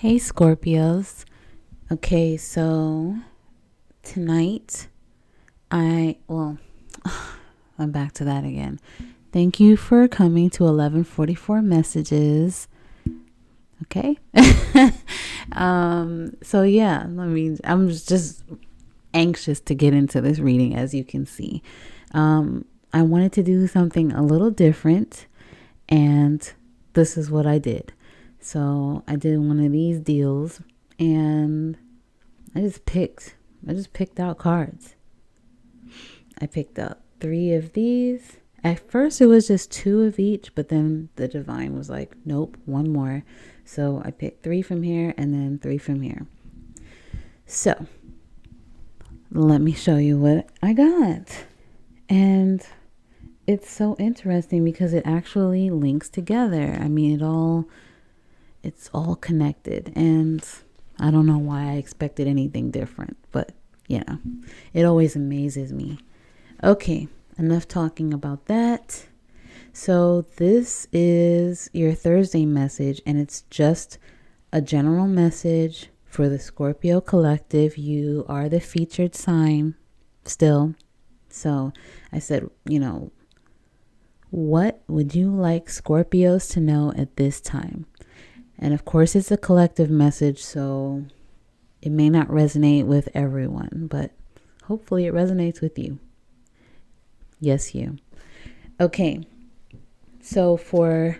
Hey Scorpios. Okay, so tonight well, I'm back to that again. Thank you for coming to 1144 messages. Okay. So yeah, I'm just anxious to get into this reading, as you can see. I wanted to do something a little different, and this is what I did. So I did one of these deals, and I just picked out cards. I picked up 3 of these. At first it was just 2 of each, but then the divine was like, nope, one more. So I picked 3 from here and then 3 from here. So let me show you what I got. And it's so interesting because it actually links together. I mean, it's all connected, and I don't know why I expected anything different, but it always amazes me. Okay, enough talking about that. So this is your Thursday message, and it's just a general message for the Scorpio collective. You are the featured sign still. So I said, what would you like Scorpios to know at this time? And of course, it's a collective message, so it may not resonate with everyone, but hopefully it resonates with you. Yes, you. Okay, so for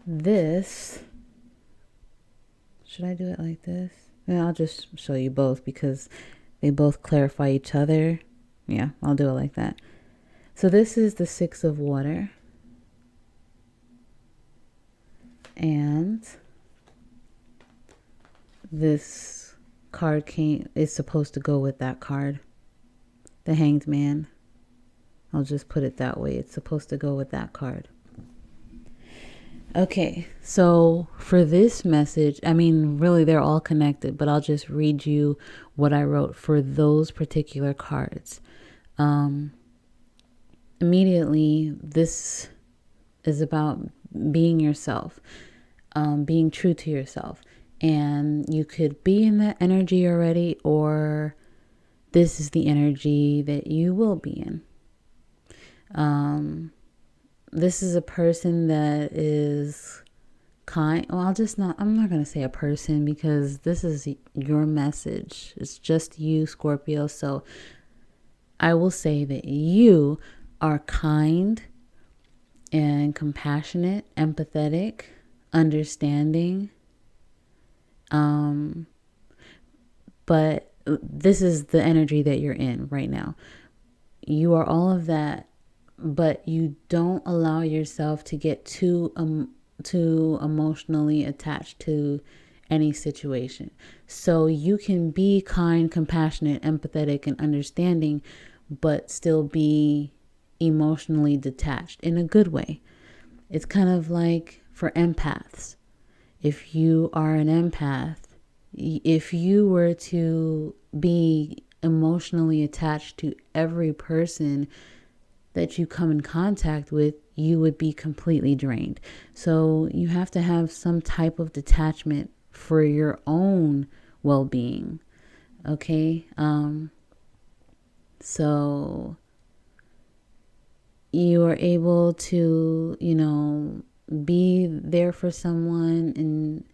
this, should I do it like this? Yeah, I'll just show you both because they both clarify each other. Yeah, I'll do it like that. So this is the 6 of water. And this card is supposed to go with that card. The Hanged Man. I'll just put it that way. It's supposed to go with that card. Okay, so for this message, I mean, really they're all connected, but I'll just read you what I wrote for those particular cards. Immediately, this is about being yourself, being true to yourself. And you could be in that energy already, or this is the energy that you will be in. This is a person that is kind. Well, I'm not going to say a person because this is your message. It's just you, Scorpio. So I will say that you are kind and compassionate, empathetic, understanding. But this is the energy that you're in right now. You are all of that, but you don't allow yourself to get too emotionally attached to any situation. So you can be kind, compassionate, empathetic, and understanding, but still be emotionally detached in a good way. It's kind of like for empaths. If you are an empath, if you were to be emotionally attached to every person that you come in contact with, you would be completely drained. So you have to have some type of detachment for your own well-being. Okay? So you are able to, be there for someone and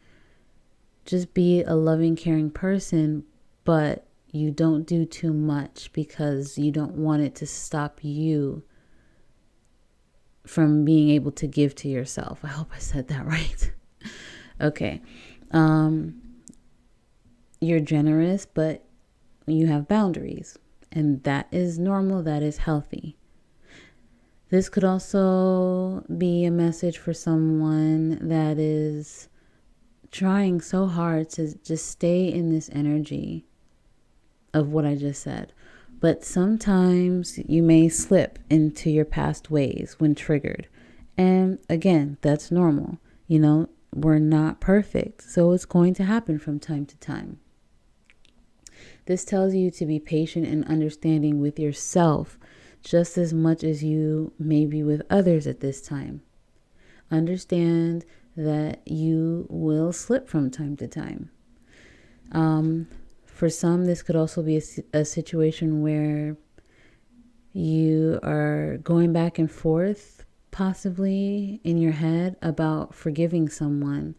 just be a loving, caring person, but you don't do too much because you don't want it to stop you from being able to give to yourself. I hope I said that right. Okay. You're generous, but you have boundaries, and that is normal. That is healthy. This could also be a message for someone that is trying so hard to just stay in this energy of what I just said. But sometimes you may slip into your past ways when triggered. And again, that's normal. We're not perfect, so it's going to happen from time to time. This tells you to be patient and understanding with yourself just as much as you may be with others at this time. Understand that you will slip from time to time. For some, this could also be a situation where you are going back and forth, possibly in your head, about forgiving someone.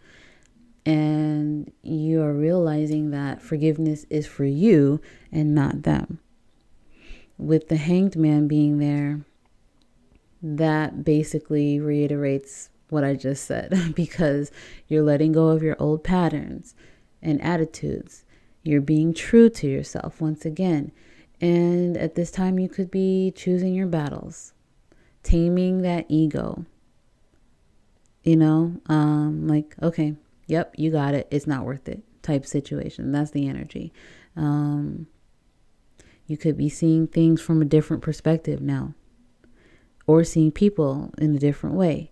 And you are realizing that forgiveness is for you and not them. With the Hanged Man being there, that basically reiterates what I just said, because you're letting go of your old patterns and attitudes. You're being true to yourself once again. And at this time, you could be choosing your battles, taming that ego. Like, okay, yep, you got it. It's not worth it type situation. That's the energy. You could be seeing things from a different perspective now, or seeing people in a different way.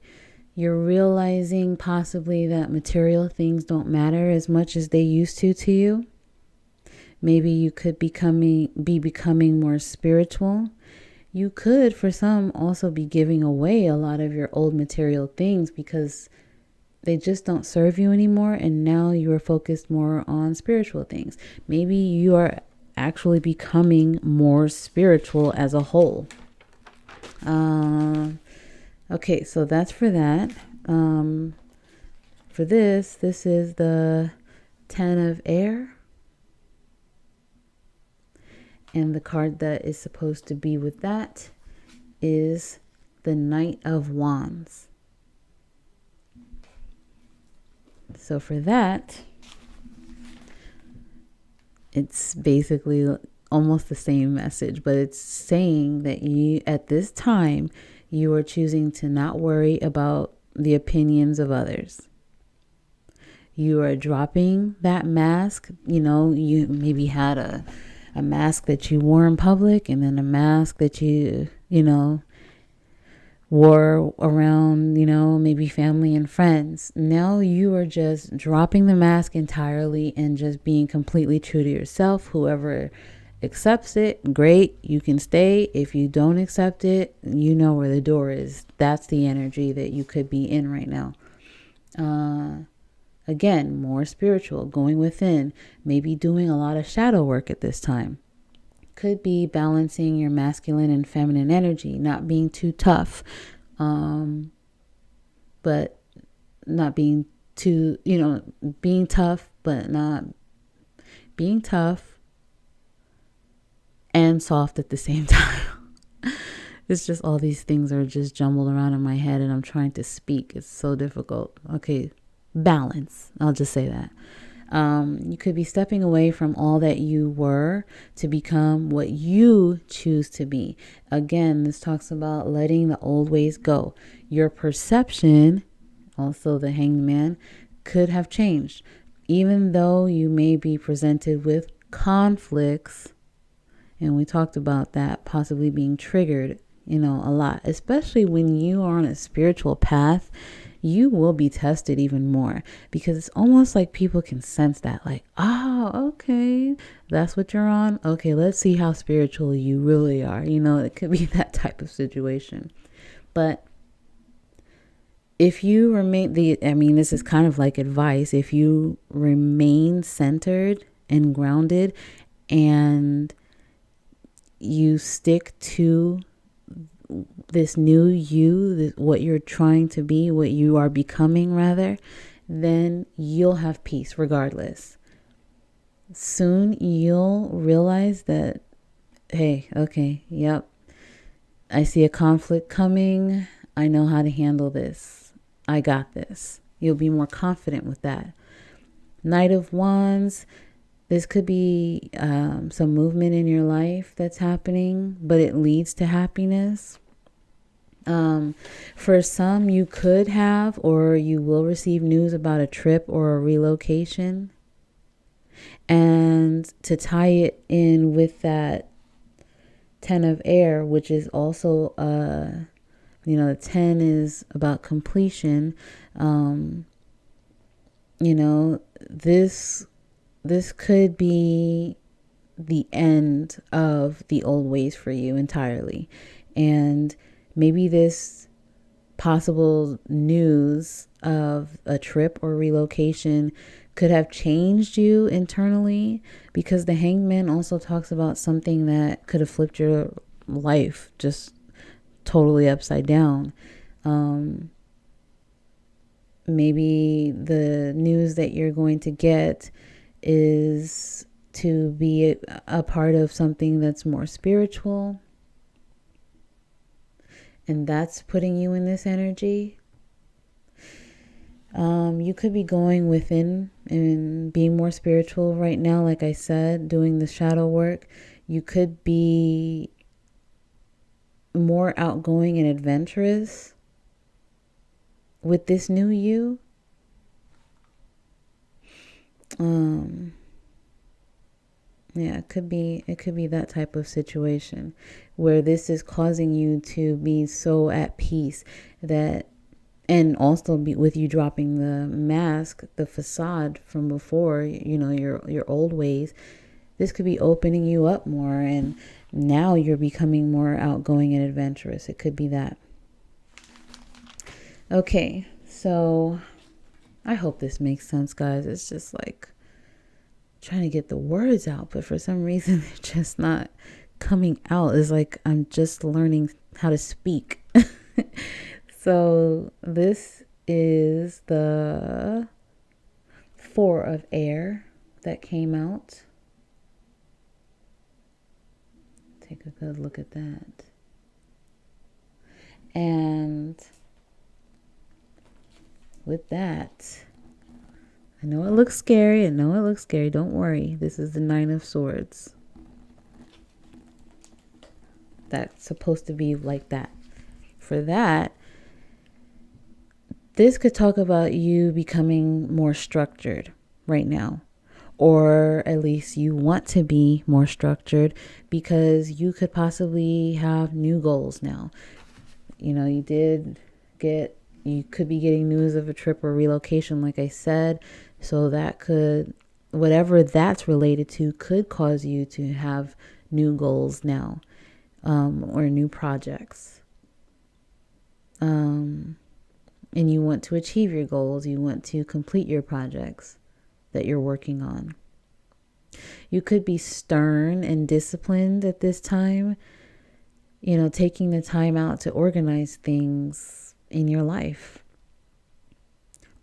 You're realizing possibly that material things don't matter as much as they used to you. Maybe you could be becoming more spiritual. You could, for some, also be giving away a lot of your old material things because they just don't serve you anymore, and now you are focused more on spiritual things. Maybe you are actually becoming more spiritual as a whole. Okay, so that's for that. For this is the 10 of Air. And the card that is supposed to be with that is the Knight of Wands. So for that, it's basically almost the same message, but it's saying that you, at this time, you are choosing to not worry about the opinions of others. You are dropping that mask. You maybe had a mask that you wore in public, and then a mask that you wore around, maybe family and friends. Now you are just dropping the mask entirely and just being completely true to yourself. Whoever accepts it, great, you can stay. If you don't accept it, you know where the door is. That's the energy that you could be in right now. Again, more spiritual, going within, maybe doing a lot of shadow work at this time. Could be balancing your masculine and feminine energy, not being too tough, but not being too, being tough, but not being tough and soft at the same time. It's just all these things are just jumbled around in my head, and I'm trying to speak. It's so difficult. Okay, balance. I'll just say that. You could be stepping away from all that you were to become what you choose to be. Again, this talks about letting the old ways go. Your perception, also the Hanged Man, could have changed. Even though you may be presented with conflicts, and we talked about that possibly being triggered, a lot, especially when you are on a spiritual path. You will be tested even more, because it's almost like people can sense that, like, oh, okay, that's what you're on. Okay, let's see how spiritual you really are. It could be that type of situation. But if you remain this is kind of like advice. If you remain centered and grounded, and you stick to this new you, what you're trying to be, what you are becoming rather, then you'll have peace regardless. Soon you'll realize that, hey, okay, yep, I see a conflict coming. I know how to handle this. I got this. You'll be more confident with that. Knight of Wands. This could be some movement in your life that's happening, but it leads to happiness. For some, you could have, or you will receive news about a trip or a relocation. And to tie it in with that 10 of Air, which is also, the 10 is about completion. This could be the end of the old ways for you entirely. And maybe this possible news of a trip or relocation could have changed you internally, because the hangman also talks about something that could have flipped your life just totally upside down. Maybe the news that you're going to get is to be a part of something that's more spiritual, and that's putting you in this energy. You could be going within and being more spiritual right now, like I said, doing the shadow work. You could be more outgoing and adventurous with this new you. Yeah, it could be that type of situation where this is causing you to be so at peace that, and also be with you dropping the mask, the facade from before, your old ways. This could be opening you up more, and now you're becoming more outgoing and adventurous. It could be that. Okay, so I hope this makes sense, guys. It's just like trying to get the words out, but for some reason they're just not coming out. It's like I'm just learning how to speak. So this is the 4 of air that came out. Take a good look at that. And with that, I know it looks scary. Don't worry. This is the 9 of Swords. That's supposed to be like that. For that, this could talk about you becoming more structured right now. Or at least you want to be more structured, because you could possibly have new goals now. You could be getting news of a trip or relocation, like I said. So that could, whatever that's related to, could cause you to have new goals now, or new projects. And you want to achieve your goals. You want to complete your projects that you're working on. You could be stern and disciplined at this time, taking the time out to organize things in your life,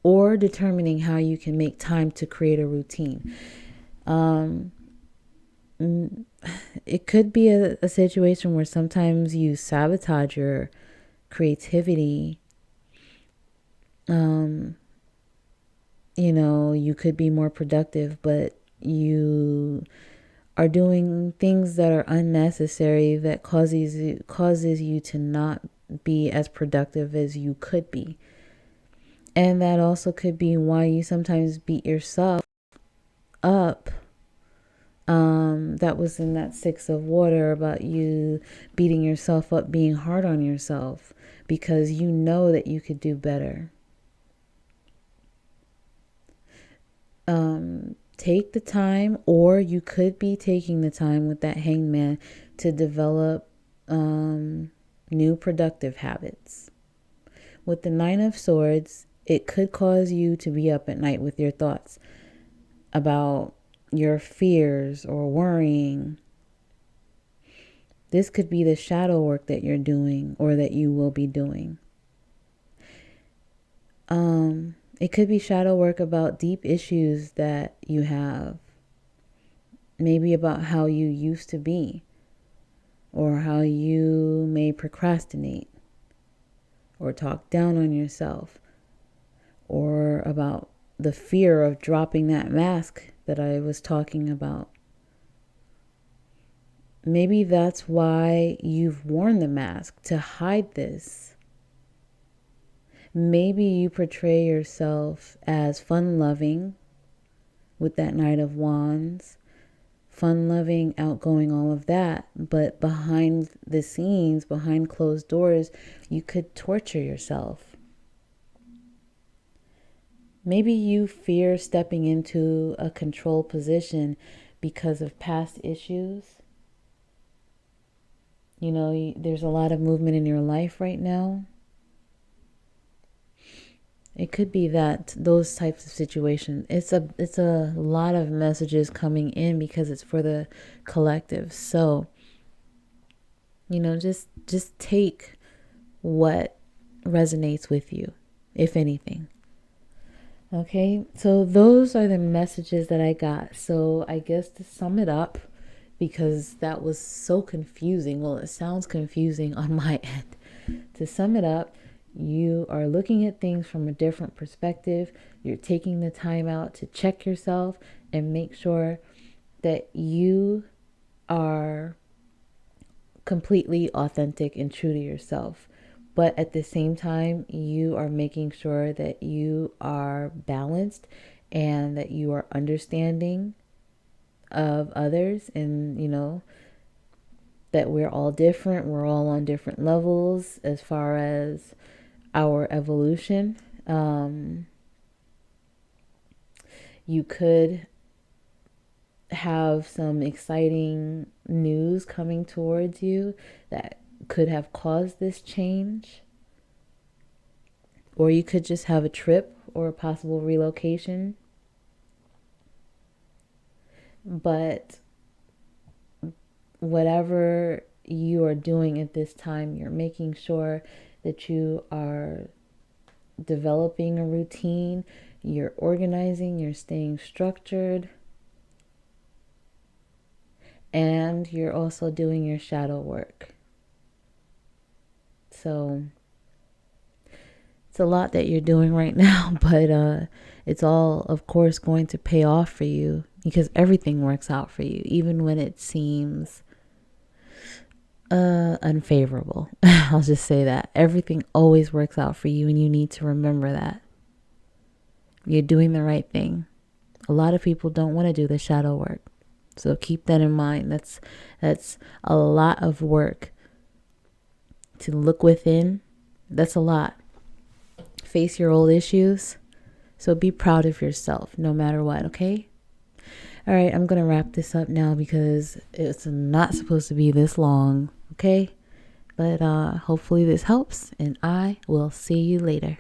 or determining how you can make time to create a routine. It could be a situation where sometimes you sabotage your creativity. You could be more productive, but you are doing things that are unnecessary, that causes you to not be as productive as you could be. And that also could be why you sometimes beat yourself up. That was in that 6 of water, about you beating yourself up, being hard on yourself, because you know that you could do better. Take the time, or you could be taking the time with that hangman to develop new productive habits. With the 9 of Swords, it could cause you to be up at night with your thoughts about your fears or worrying. This could be the shadow work that you're doing, or that you will be doing. It could be shadow work about deep issues that you have. Maybe about how you used to be, or how you may procrastinate, or talk down on yourself, or about the fear of dropping that mask that I was talking about. Maybe that's why you've worn the mask, to hide this. Maybe you portray yourself as fun-loving with that Knight of Wands. Fun-loving, outgoing, all of that. But behind the scenes, behind closed doors, you could torture yourself. Maybe you fear stepping into a control position because of past issues. There's a lot of movement in your life right now. It could be that those types of situations. It's a lot of messages coming in because it's for the collective. So, just take what resonates with you, if anything. Okay, so those are the messages that I got. So I guess to sum it up, because that was so confusing. Well, it sounds confusing on my end. To sum it up, you are looking at things from a different perspective. You're taking the time out to check yourself and make sure that you are completely authentic and true to yourself. But at the same time, you are making sure that you are balanced and that you are understanding of others, and that we're all different. We're all on different levels as far as our evolution. You could have some exciting news coming towards you that could have caused this change. Or you could just have a trip or a possible relocation. But whatever you are doing at this time, you're making sure that you are developing a routine, you're organizing, you're staying structured, and you're also doing your shadow work. So it's a lot that you're doing right now, but it's all, of course, going to pay off for you, because everything works out for you, even when it seems unfavorable. I'll just say that everything always works out for you, and you need to remember that you're doing the right thing. A lot of people don't want to do the shadow work, so keep that in mind. That's a lot of work to look within. That's a lot. Face your old issues. So be proud of yourself no matter what, okay? All right, I'm going to wrap this up now because it's not supposed to be this long, okay? But hopefully this helps, and I will see you later.